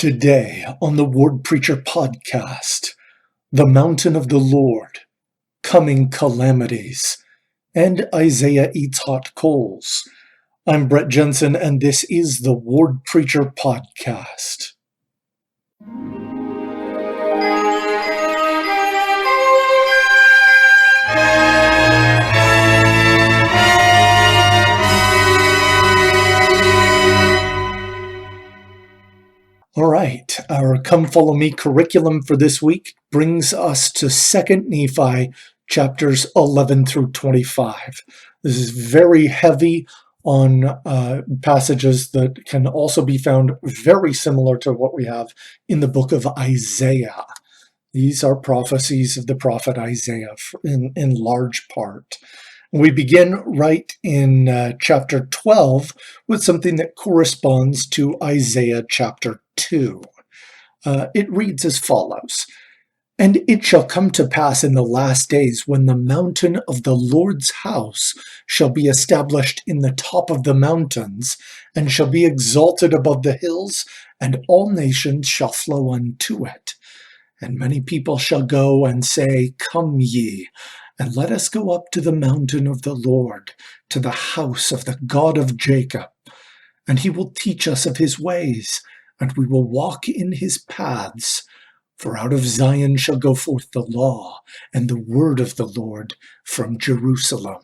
Today on the Word Preacher Podcast, the mountain of the Lord, coming calamities, and Isaiah eats hot coals. I'm Brett Jensen, and this is the Word Preacher Podcast. All right, our Come Follow Me curriculum for this week brings us to 2 Nephi chapters 11 through 25. This is very heavy on passages that can also be found very similar to what we have in the book of Isaiah. These are prophecies of the prophet Isaiah in large part. We begin right in chapter 12 with something that corresponds to Isaiah chapter 2. It reads as follows: "And it shall come to pass in the last days, when the mountain of the Lord's house shall be established in the top of the mountains, and shall be exalted above the hills, and all nations shall flow unto it. And many people shall go and say, Come ye, and let us go up to the mountain of the Lord, to the house of the God of Jacob. And he will teach us of his ways, and we will walk in his paths. For out of Zion shall go forth the law, and the word of the Lord from Jerusalem.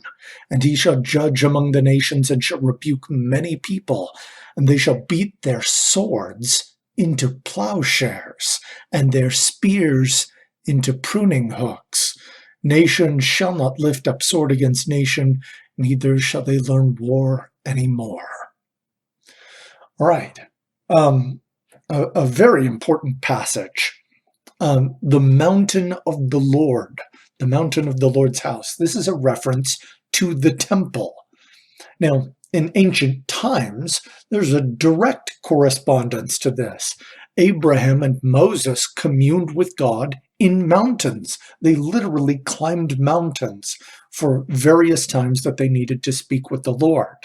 And he shall judge among the nations, and shall rebuke many people, and they shall beat their swords into plowshares, and their spears into pruning hooks. Nation shall not lift up sword against nation, neither shall they learn war any more." All right, a very important passage. The mountain of the Lord, the mountain of the Lord's house. This is a reference to the temple. Now, in ancient times, there's a direct correspondence to this. Abraham and Moses communed with God in mountains. They literally climbed mountains for various times that they needed to speak with the Lord.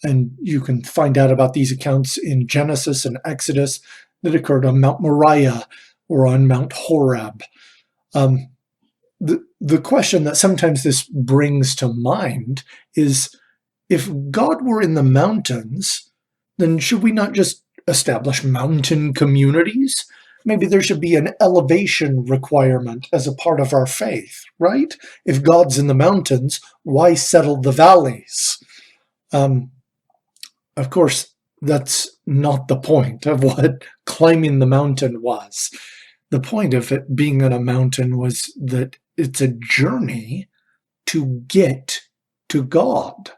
And you can find out about these accounts in Genesis and Exodus that occurred on Mount Moriah or on Mount Horeb. The question that sometimes this brings to mind is, if God were in the mountains, then should we not just establish mountain communities? Maybe there should be an elevation requirement as a part of our faith, right? If God's in the mountains, why settle the valleys? Of course, that's not the point of what climbing the mountain was. The point of it being on a mountain was that it's a journey to get to God.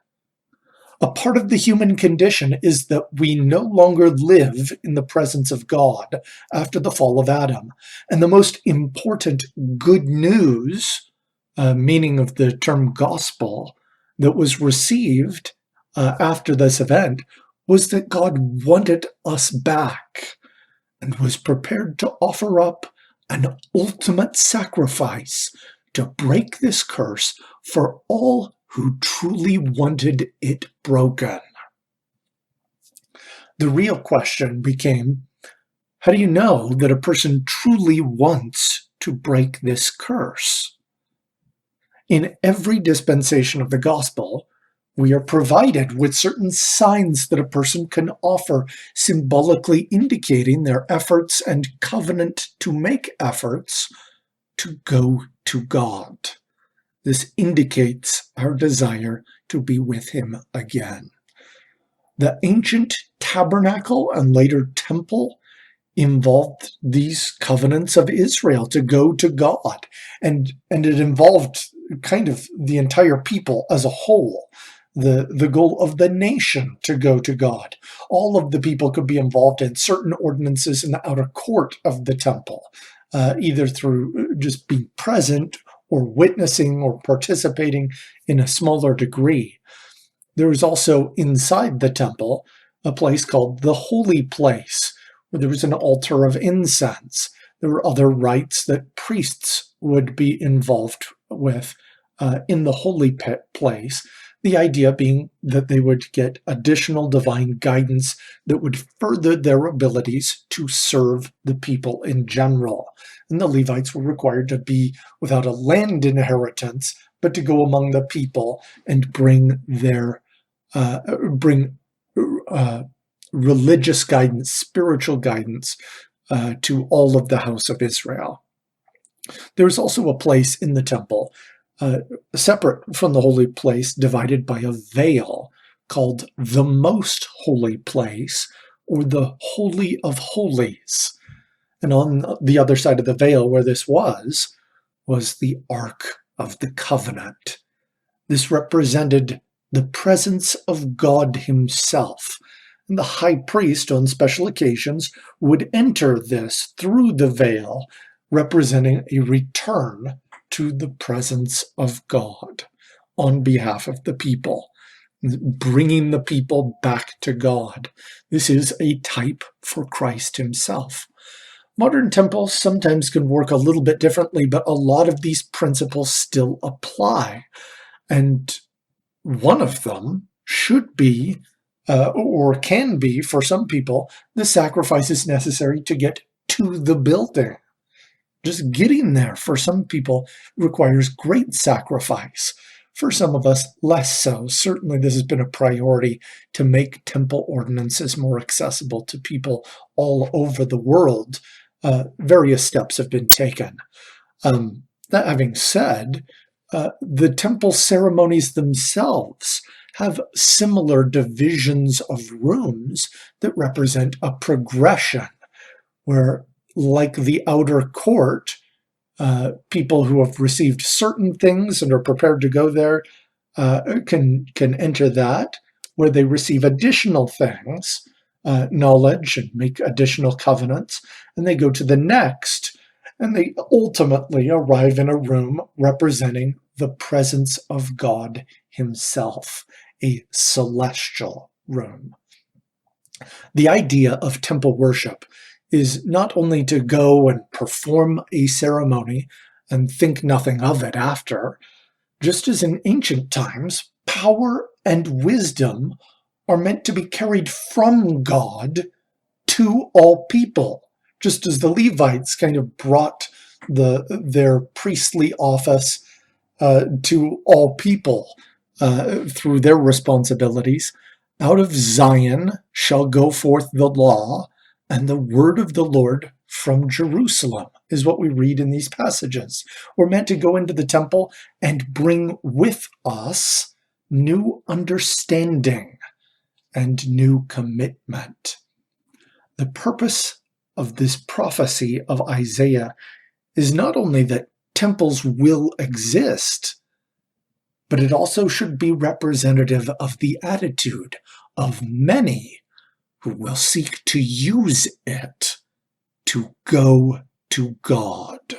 A part of the human condition is that we no longer live in the presence of God after the fall of Adam. And the most important good news, meaning of the term gospel, that was received after this event was that God wanted us back and was prepared to offer up an ultimate sacrifice to break this curse for all who truly wanted it broken. The real question became, how do you know that a person truly wants to break this curse? In every dispensation of the gospel, we are provided with certain signs that a person can offer, symbolically indicating their efforts and covenant to make efforts to go to God. This indicates our desire to be with him again. The ancient tabernacle and later temple involved these covenants of Israel to go to God, and it involved kind of the entire people as a whole. The goal of the nation to go to God. All of the people could be involved in certain ordinances in the outer court of the temple, either through just being present or witnessing or participating in a smaller degree. There was also inside the temple a place called the Holy Place, where there was an altar of incense. There were other rites that priests would be involved with in the holy place. The idea being that they would get additional divine guidance that would further their abilities to serve the people in general. And the Levites were required to be without a land inheritance, but to go among the people and bring religious guidance, spiritual guidance to all of the house of Israel. There is also a place in the temple separate from the holy place, divided by a veil, called the most holy place, or the Holy of Holies. And on the other side of the veil where this was the Ark of the Covenant. This represented the presence of God himself. And the high priest, on special occasions, would enter this through the veil, representing a return to the presence of God on behalf of the people, bringing the people back to God. This is a type for Christ himself. Modern temples sometimes can work a little bit differently, but a lot of these principles still apply. And one of them should be, or can be for some people, the sacrifices necessary to get to the building. Just getting there for some people requires great sacrifice. For some of us, less so. Certainly this has been a priority to make temple ordinances more accessible to people all over the world. Various steps have been taken. That having said, the temple ceremonies themselves have similar divisions of rooms that represent a progression, where, like the outer court, people who have received certain things and are prepared to go there can enter that, where they receive additional things, knowledge, and make additional covenants, and they go to the next, and they ultimately arrive in a room representing the presence of God himself, a celestial room. The idea of temple worship is not only to go and perform a ceremony and think nothing of it after. Just as in ancient times, power and wisdom are meant to be carried from God to all people, just as the Levites kind of brought their priestly office to all people through their responsibilities. Out of Zion shall go forth the law, and the word of the Lord from Jerusalem, is what we read in these passages. We're meant to go into the temple and bring with us new understanding and new commitment. The purpose of this prophecy of Isaiah is not only that temples will exist, but it also should be representative of the attitude of many who will seek to use it to go to God.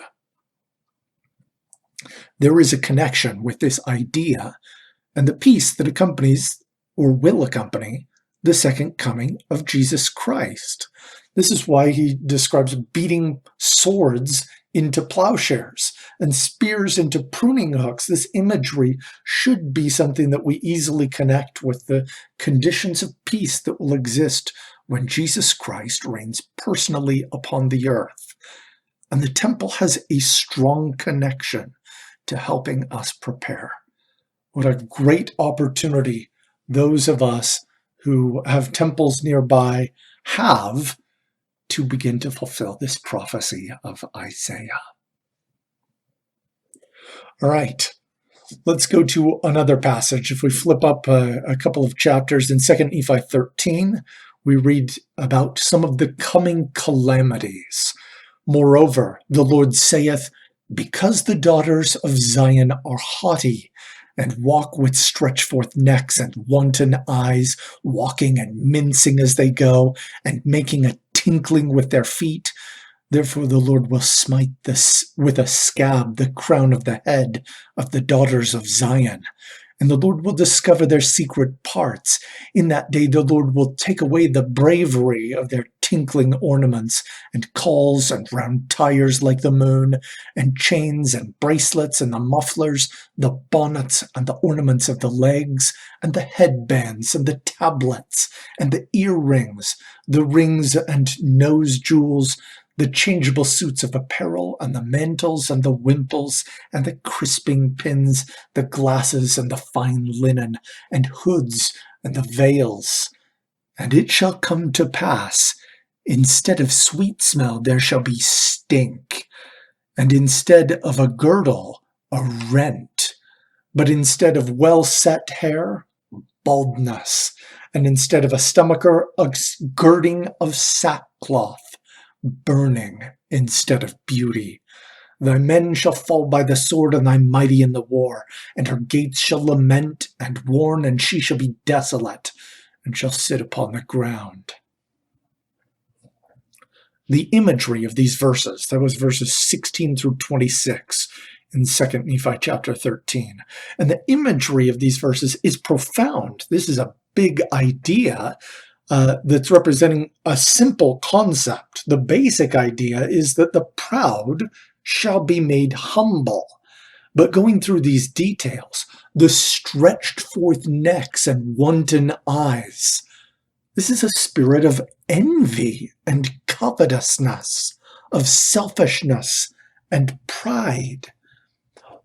There is a connection with this idea and the peace that accompanies, or will accompany, the second coming of Jesus Christ. This is why he describes beating swords into plowshares and spears into pruning hooks. This imagery should be something that we easily connect with the conditions of peace that will exist when Jesus Christ reigns personally upon the earth. And the temple has a strong connection to helping us prepare. What a great opportunity those of us who have temples nearby have to begin to fulfill this prophecy of Isaiah. All right, let's go to another passage. If we flip up a couple of chapters in 2 Nephi 13, we read about some of the coming calamities. Moreover, the Lord saith, because the daughters of Zion are haughty, and walk with stretched forth necks and wanton eyes, walking and mincing as they go, and making a tinkling with their feet. Therefore the Lord will smite this with a scab the crown of the head of the daughters of Zion, and the Lord will discover their secret parts. In that day the Lord will take away the bravery of their tinkling ornaments, and calls and round tires like the moon, and chains and bracelets and the mufflers, the bonnets and the ornaments of the legs, and the headbands and the tablets and the earrings, the rings and nose jewels, the changeable suits of apparel, and the mantles, and the wimples, and the crisping pins, the glasses, and the fine linen, and hoods, and the veils. And it shall come to pass, instead of sweet smell there shall be stink, and instead of a girdle, a rent, but instead of well-set hair, baldness, and instead of a stomacher, a girding of sackcloth, burning instead of beauty. Thy men shall fall by the sword, and thy mighty in the war, and her gates shall lament and mourn, and she shall be desolate, and shall sit upon the ground. The imagery of these verses, that was verses 16 through 26 in 2 Nephi chapter 13, and the imagery of these verses is profound. This is a big idea that's representing a simple concept. The basic idea is that the proud shall be made humble. But going through these details, the stretched forth necks and wanton eyes, this is a spirit of envy and covetousness, of selfishness and pride,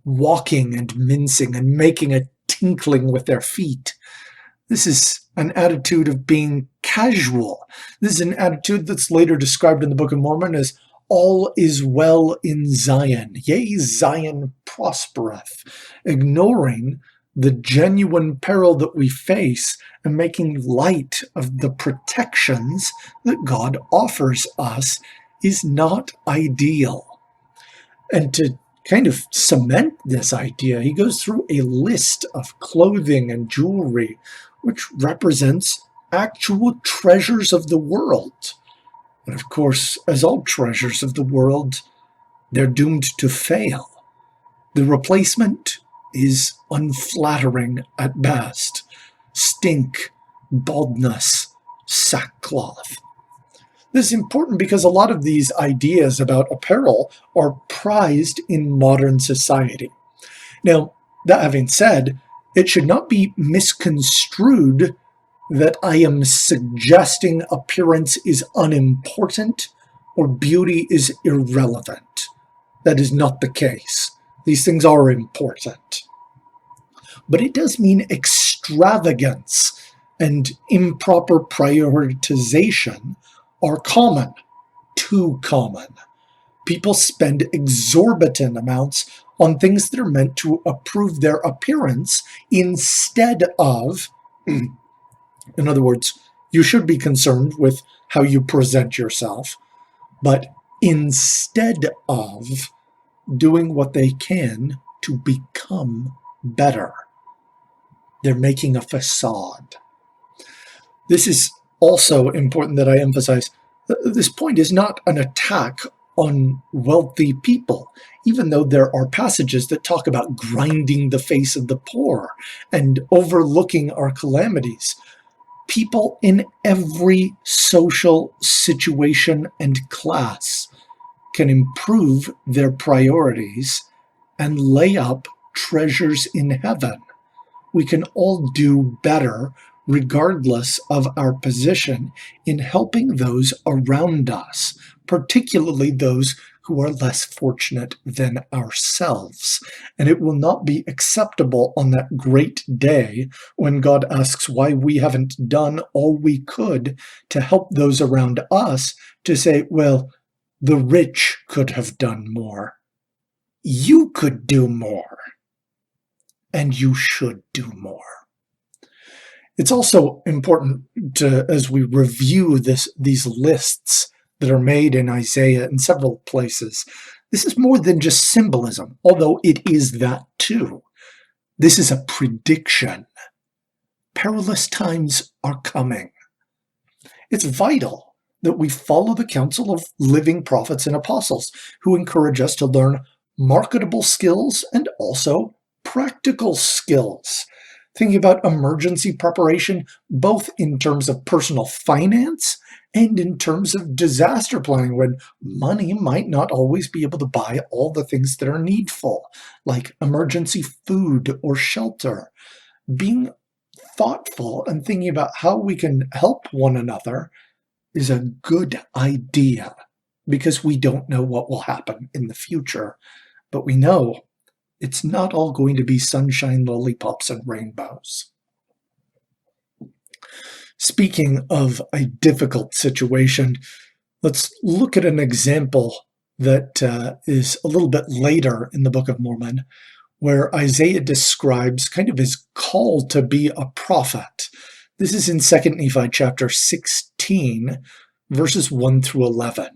walking and mincing and making a tinkling with their feet. This is an attitude of being casual. This is an attitude that's later described in the Book of Mormon as all is well in Zion. Yea, Zion prospereth, ignoring the genuine peril that we face and making light of the protections that God offers us is not ideal. And to kind of cement this idea, he goes through a list of clothing and jewelry which represents actual treasures of the world. And of course, as all treasures of the world, they're doomed to fail. The replacement is unflattering at best. Stink, baldness, sackcloth. This is important because a lot of these ideas about apparel are prized in modern society. Now, that having said, it should not be misconstrued that I am suggesting appearance is unimportant or beauty is irrelevant. That is not the case. These things are important. But it does mean extravagance and improper prioritization are common, too common. People spend exorbitant amounts on things that are meant to improve their appearance instead of, in other words, you should be concerned with how you present yourself, but instead of doing what they can to become better, they're making a facade. This is also important that I emphasize. This point is not an attack on wealthy people, even though there are passages that talk about grinding the face of the poor and overlooking our calamities. People in every social situation and class can improve their priorities and lay up treasures in heaven. We can all do better regardless of our position in helping those around us, particularly those who are less fortunate than ourselves. And it will not be acceptable on that great day when God asks why we haven't done all we could to help those around us to say, well, the rich could have done more. You could do more. And you should do more. It's also important to, as we review these lists that are made in Isaiah in several places, this is more than just symbolism, although it is that too. This is a prediction. Perilous times are coming. It's vital that we follow the counsel of living prophets and apostles who encourage us to learn marketable skills and also practical skills. thinking about emergency preparation, both in terms of personal finance and in terms of disaster planning, when money might not always be able to buy all the things that are needful, like emergency food or shelter. Being thoughtful and thinking about how we can help one another is a good idea because we don't know what will happen in the future, but we know it's not all going to be sunshine, lollipops, and rainbows. Speaking of a difficult situation, let's look at an example that is a little bit later in the Book of Mormon, where Isaiah describes kind of his call to be a prophet. This is in 2 Nephi chapter 16, verses 1 through 11.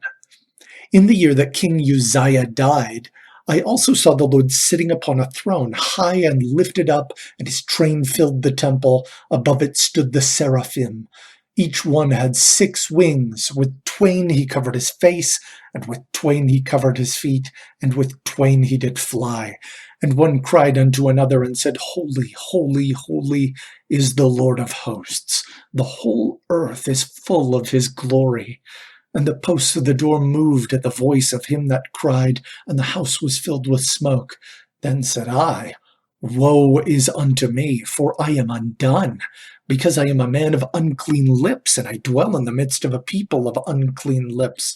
In the year that King Uzziah died, I also saw the Lord sitting upon a throne, high and lifted up, and his train filled the temple. Above it stood the seraphim. Each one had 6 wings. With twain he covered his face, and with twain he covered his feet, and with twain he did fly. And one cried unto another and said, Holy, holy, holy is the Lord of hosts. The whole earth is full of his glory. And the posts of the door moved at the voice of him that cried, and the house was filled with smoke. Then said I, Woe is unto me, for I am undone, because I am a man of unclean lips, and I dwell in the midst of a people of unclean lips.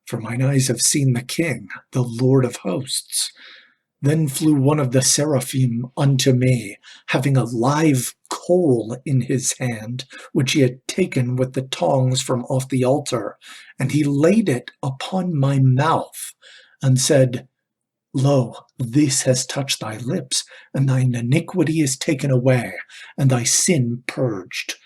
For mine eyes have seen the King, the Lord of hosts. Then flew one of the seraphim unto me, having a live coal in his hand, which he had taken with the tongs from off the altar, and he laid it upon my mouth, and said, Lo, this has touched thy lips, and thine iniquity is taken away, and thy sin purged.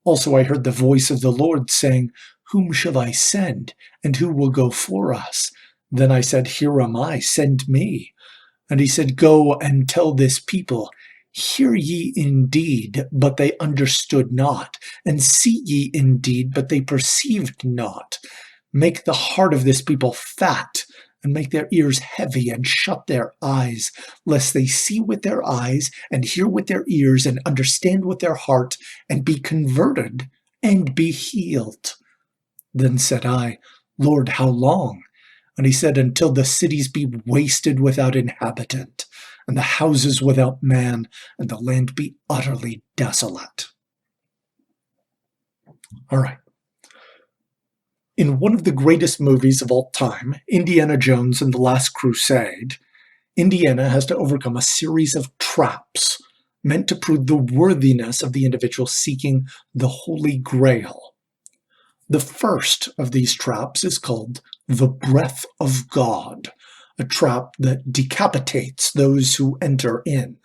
Also I heard the voice of the Lord saying, Whom shall I send, and who will go for us? Then I said, Here am I, send me. And he said, Go and tell this people, Hear ye indeed, but they understood not, and see ye indeed, but they perceived not. Make the heart of this people fat, and make their ears heavy, and shut their eyes, lest they see with their eyes, and hear with their ears, and understand with their heart, and be converted, and be healed. Then said I, Lord, how long? And he said, Until the cities be wasted without inhabitant, and the houses without man, and the land be utterly desolate. All right. In one of the greatest movies of all time, Indiana Jones and the Last Crusade, Indiana has to overcome a series of traps meant to prove the worthiness of the individual seeking the Holy Grail. The first of these traps is called the breath of God, a trap that decapitates those who enter in.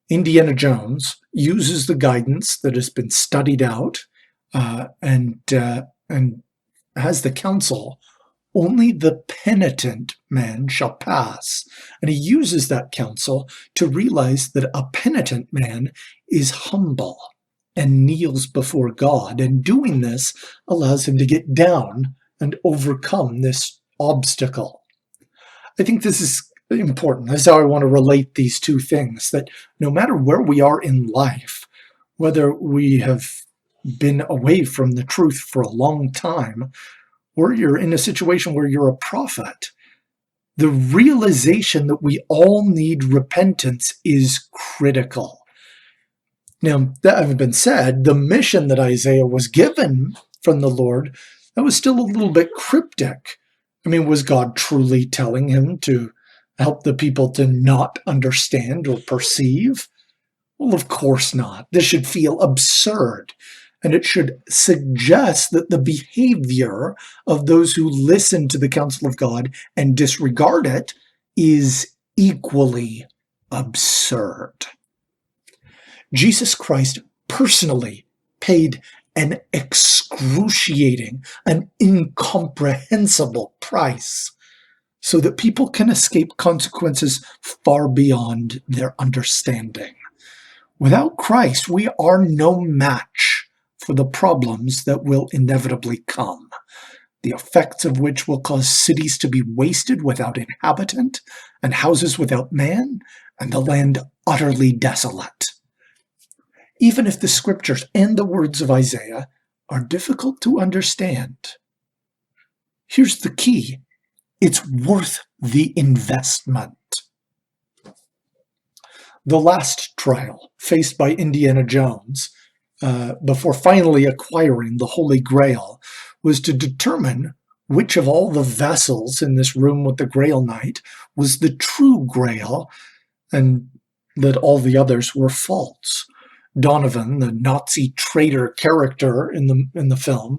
Indiana Jones uses the guidance that has been studied out and has the counsel, only the penitent man shall pass. And he uses that counsel to realize that a penitent man is humble and kneels before God, and doing this allows him to get down and overcome this obstacle. I think this is important. That's how I want to relate these two things, that no matter where we are in life, whether we have been away from the truth for a long time, or you're in a situation where you're a prophet, the realization that we all need repentance is critical. Now, that having been said, the mission that Isaiah was given from the Lord, that was still a little bit cryptic. I mean, was God truly telling him to help the people to not understand or perceive? Well, of course not. This should feel absurd, and it should suggest that the behavior of those who listen to the counsel of God and disregard it is equally absurd. Jesus Christ personally paid an excruciating, an incomprehensible price so that people can escape consequences far beyond their understanding. Without Christ, we are no match for the problems that will inevitably come, the effects of which will cause cities to be wasted without inhabitant, and houses without man, and the land utterly desolate. even if the scriptures and the words of Isaiah are difficult to understand. Here's the key. It's worth the investment. The last trial faced by Indiana Jones, before finally acquiring the Holy Grail, was to determine which of all the vessels in this room with the Grail Knight was the true Grail, and that all the others were false. Donovan, the Nazi traitor character in the film,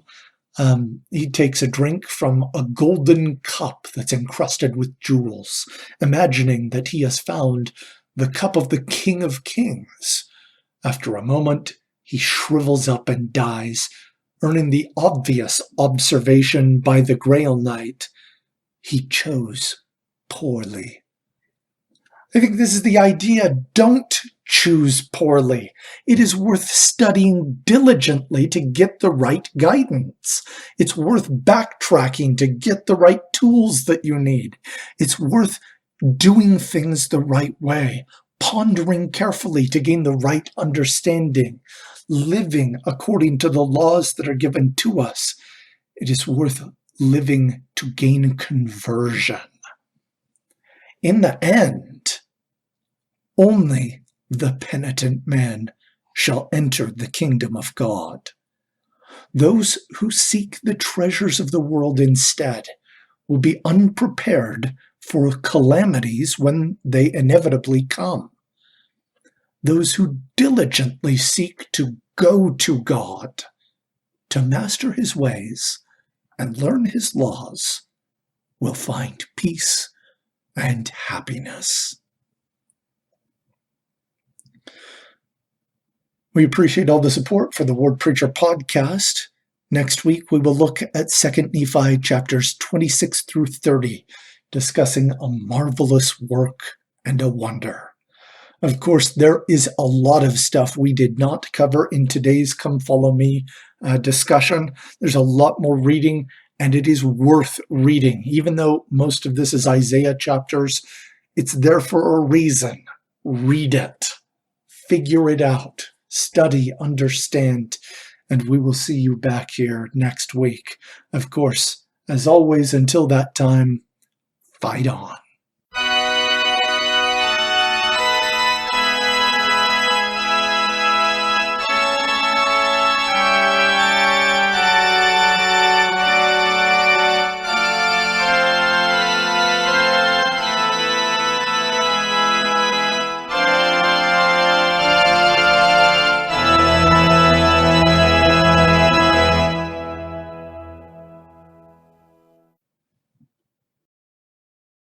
he takes a drink from a golden cup that's encrusted with jewels, imagining that he has found the cup of the King of Kings. After a moment, he shrivels up and dies, earning the obvious observation by the Grail Knight: he chose poorly. I think this is the idea. Don't choose poorly. It is worth studying diligently to get the right guidance. It's worth backtracking to get the right tools that you need. It's worth doing things the right way, pondering carefully to gain the right understanding, living according to the laws that are given to us. It is worth living to gain conversion. In the end, only the penitent man shall enter the kingdom of God. Those who seek the treasures of the world instead will be unprepared for calamities when they inevitably come. Those who diligently seek to go to God, to master his ways and learn his laws, will find peace and happiness. We appreciate all the support for the Word Preacher podcast. Next week, we will look at 2 Nephi chapters 26 through 30, discussing a marvelous work and a wonder. Of course, there is a lot of stuff we did not cover in today's Come Follow Me discussion. There's a lot more reading, and it is worth reading. Even though most of this is Isaiah chapters, it's there for a reason. Read it. Figure it out. Study, understand, and we will see you back here next week. Of course, as always, until that time, fight on.